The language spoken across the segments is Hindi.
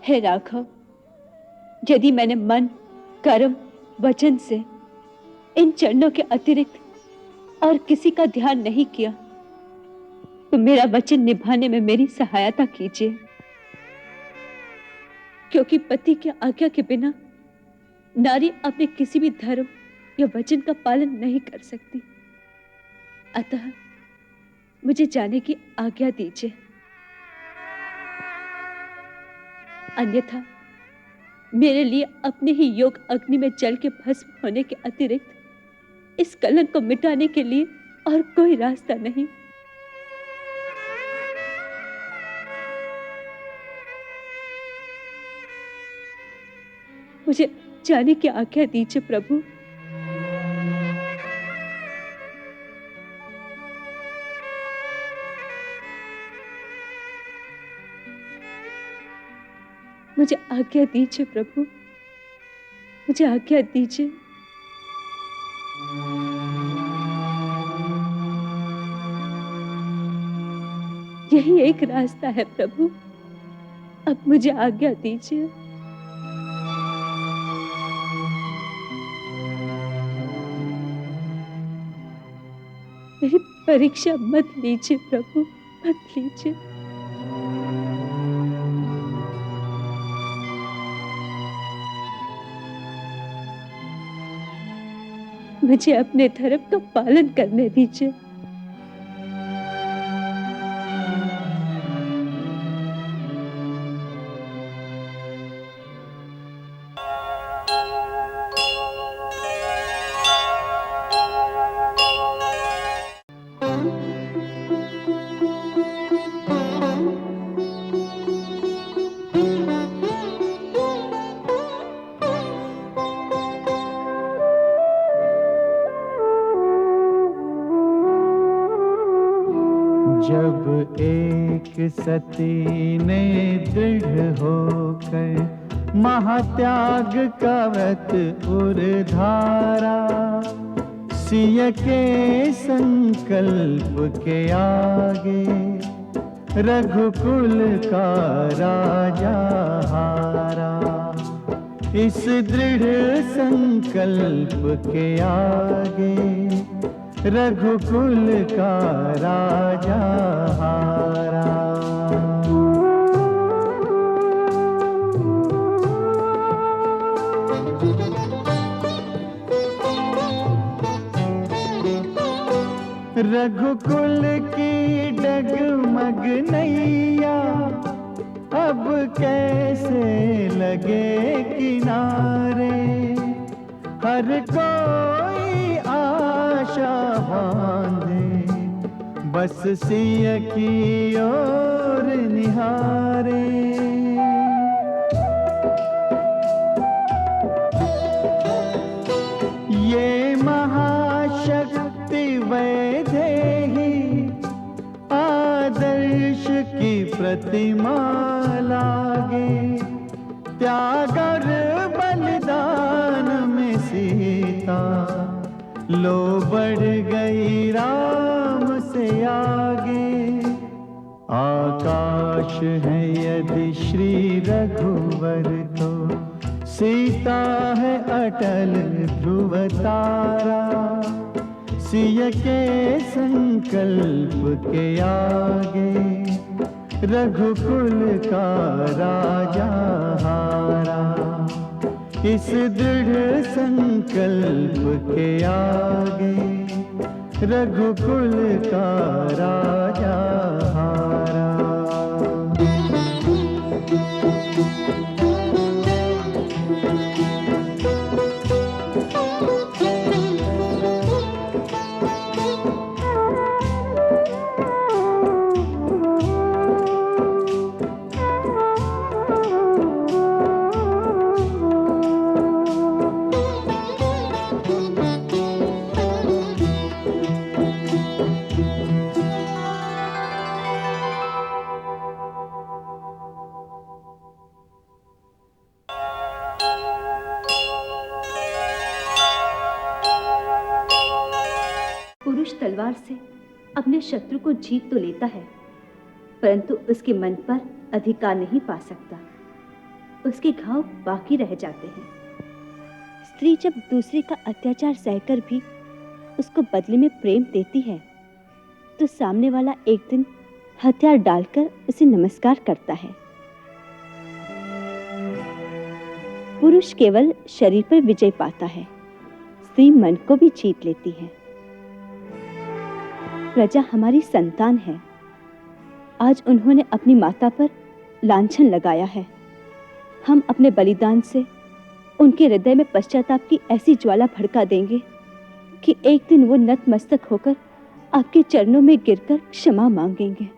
हे राघव, यदि मैंने मन, कर्म, वचन से इन चरणों के अतिरिक्त और किसी का ध्यान नहीं किया, तो मेरा वचन निभाने में मेरी सहायता कीजिए, क्योंकि पति की आज्ञा के बिना नारी अपने किसी भी धर्म या वचन का पालन नहीं कर सकती। अतः मुझे जाने की आज्ञा दीजिए, अन्यथा मेरे लिए अपने ही योग अग्नि में जल के भस्म होने के अतिरिक्त इस कलंक को मिटाने के लिए और कोई रास्ता नहीं। मुझे जाने की आज्ञा दीजिए प्रभु। मुझे आज्ञा दीजिए प्रभु, मुझे आज्ञा दीजिए। यही एक रास्ता है प्रभु, अब मुझे आज्ञा दीजिए। मेरी परीक्षा मत लीजिए प्रभु, मत लीजिए। मुझे अपने धर्म का पालन करने दीजिए। जब एक सती ने दृढ़ होकर महात्याग का व्रत उर्धारा, सिय के संकल्प के आगे रघुकुल का राजा हारा। इस दृढ़ संकल्प के आगे रघुकुल का राजा हारा। रघुकुल की डगमग नैया अब कैसे लगे किनारे, हर कोई आशा बांधे बस सिय की ओर निहारे। ये महाशक्ति वैदेही आदर्श की प्रतिमा लागे, त्याग और बलिदान में सीता लो बढ़ गई राम से आगे। आकाश है यदि श्री रघुवर तो सीता है अटल ध्रुव तारा। सिय के संकल्प के आगे रघुकुल का राजा हारा। इस दृढ़ संकल्प के आगे रघुकुल का राजा हारा। पुरुष तलवार से अपने शत्रु को जीत तो लेता है, परंतु उसके मन पर अधिकार नहीं पा सकता। उसके घाव बाकी रह जाते हैं। स्त्री जब दूसरे का अत्याचार सहकर भी उसको बदले में प्रेम देती है तो सामने वाला एक दिन हथियार डालकर उसे नमस्कार करता है। पुरुष केवल शरीर पर विजय पाता है, स्त्री मन को भी जीत लेती है। प्रजा हमारी संतान है। आज उन्होंने अपनी माता पर लांछन लगाया है। हम अपने बलिदान से उनके हृदय में पश्चाताप की ऐसी ज्वाला भड़का देंगे कि एक दिन वो नतमस्तक होकर आपके चरणों में गिरकर क्षमा मांगेंगे।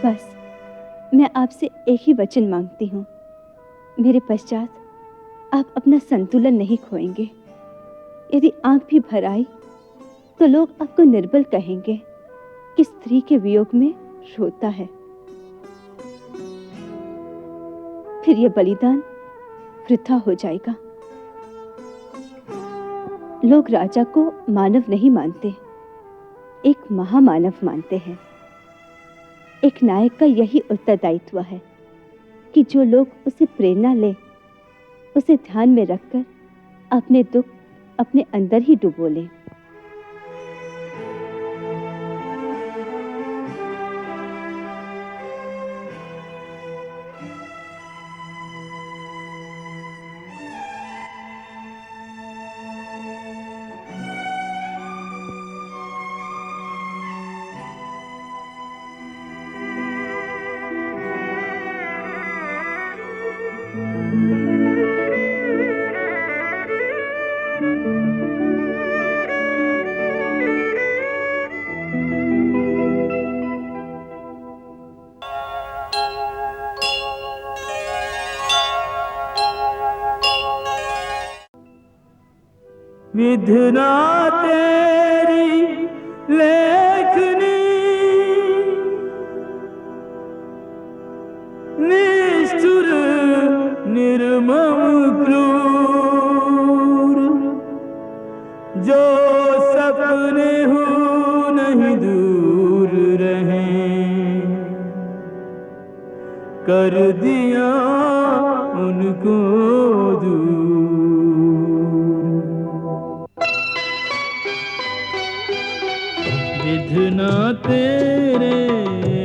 बस मैं आपसे एक ही वचन मांगती हूँ, मेरे पश्चात आप अपना संतुलन नहीं खोएंगे। यदि आंख भी भर आई तो लोग आपको निर्बल कहेंगे कि स्त्री के वियोग में रोता है। फिर यह बलिदान वृथा हो जाएगा। लोग राजा को मानव नहीं मानते, एक महामानव मानते हैं। एक नायक का यही उत्तरदायित्व है कि जो लोग उसे प्रेरणा ले, उसे ध्यान में रखकर अपने दुख अपने अंदर ही डुबो ले। विधना तेरी लेखनी निष्ठुर निर्मम क्रूर, जो सपने हो नहीं दूर रहे, कर दिया उनको दूर। विधना तेरे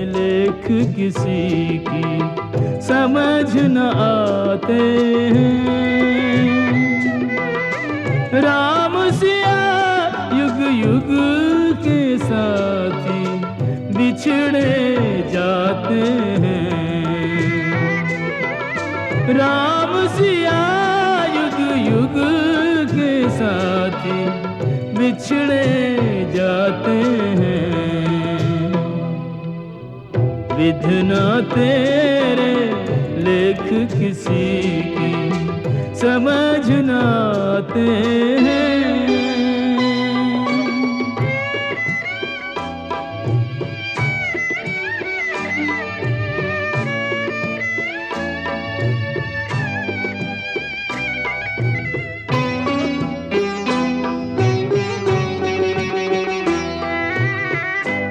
लेख किसी की समझ न आते हैं। राम सिया युग युग के साथी बिछड़े जाते हैं। राम सिया युग युग के साथी बिछड़े जाते हैं। विधना तेरे लेख किसी की समझ न आते हैं।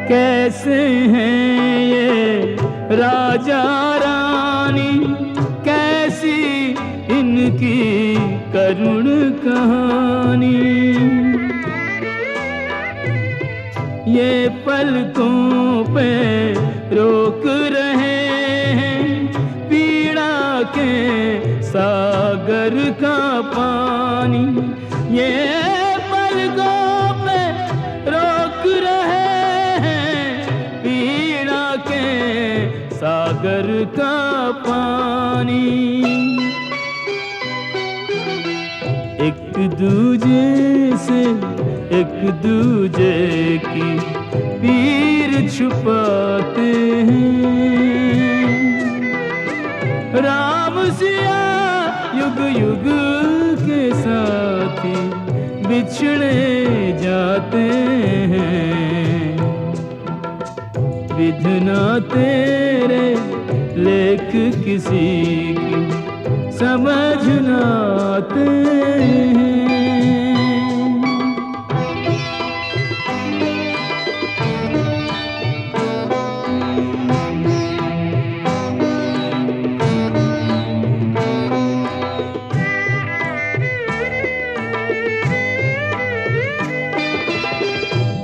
कैसे हैं ये राजा रानी, कैसी इनकी करुण कहानी। ये पलकों पे रोक रहे हैं पीड़ा के सागर का पानी। ये पलकों पे रोक रहे सागर का पानी। एक दूजे से एक दूजे की पीर छुपाते हैं। राम सिया युग युग के साथी बिछड़े जाते हैं। विधना तेरे लेख किसी की समझ न आते हैं।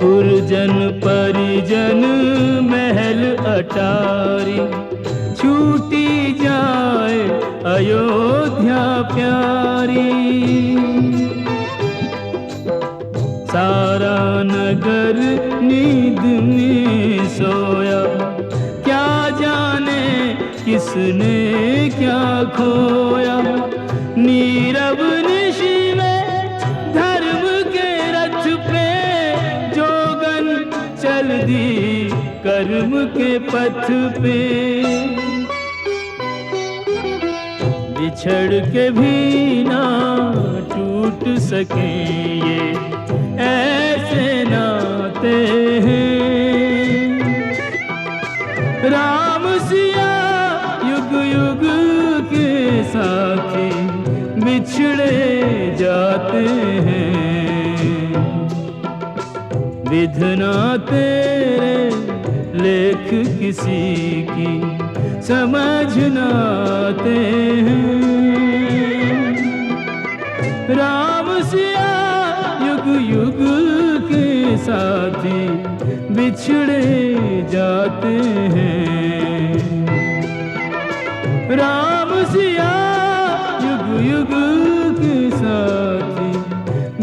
पुरजन परिजन महल अटारी, छूटी जाए अयोध्या प्यारी। सारा नगर नींद में सोया, क्या जाने किसने क्या खोया। नीरव निशि में धर्म के रथ पे जोगन चल दी कर्म के पथ पे। बिछड़ के भी ना टूट सके ये ऐसे नाते हैं। राम सिया युग युग के साथी बिछड़े जाते हैं। विधना तेरे लेख किसी की समझ न आते हैं। राम सिया युग युग के साथी बिछड़े जाते हैं। राम सिया युग युग के साथी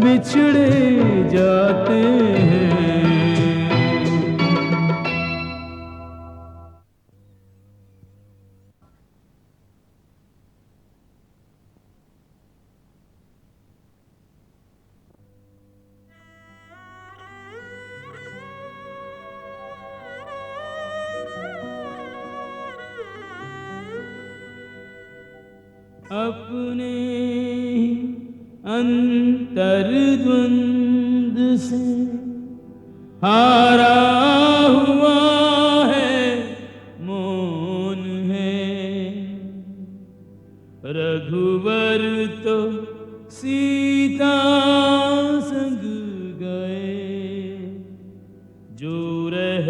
बिछड़े जाते हैं। अपने अंतर्द्वंद से हारा हुआ है मौन है। रघुवर तो सीता संग गए, जो रह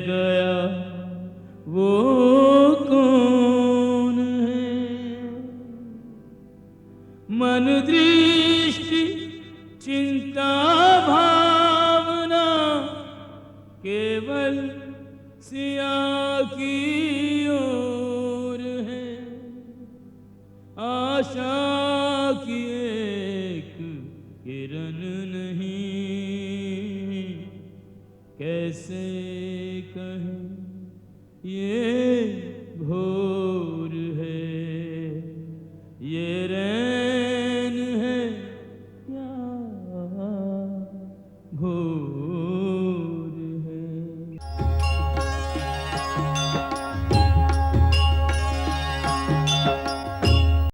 गया वो कौन है। मन दृष्टि चिंता भावना केवल सिया की ओर है। आशा की एक किरण नहीं, कैसे कहें ये भोर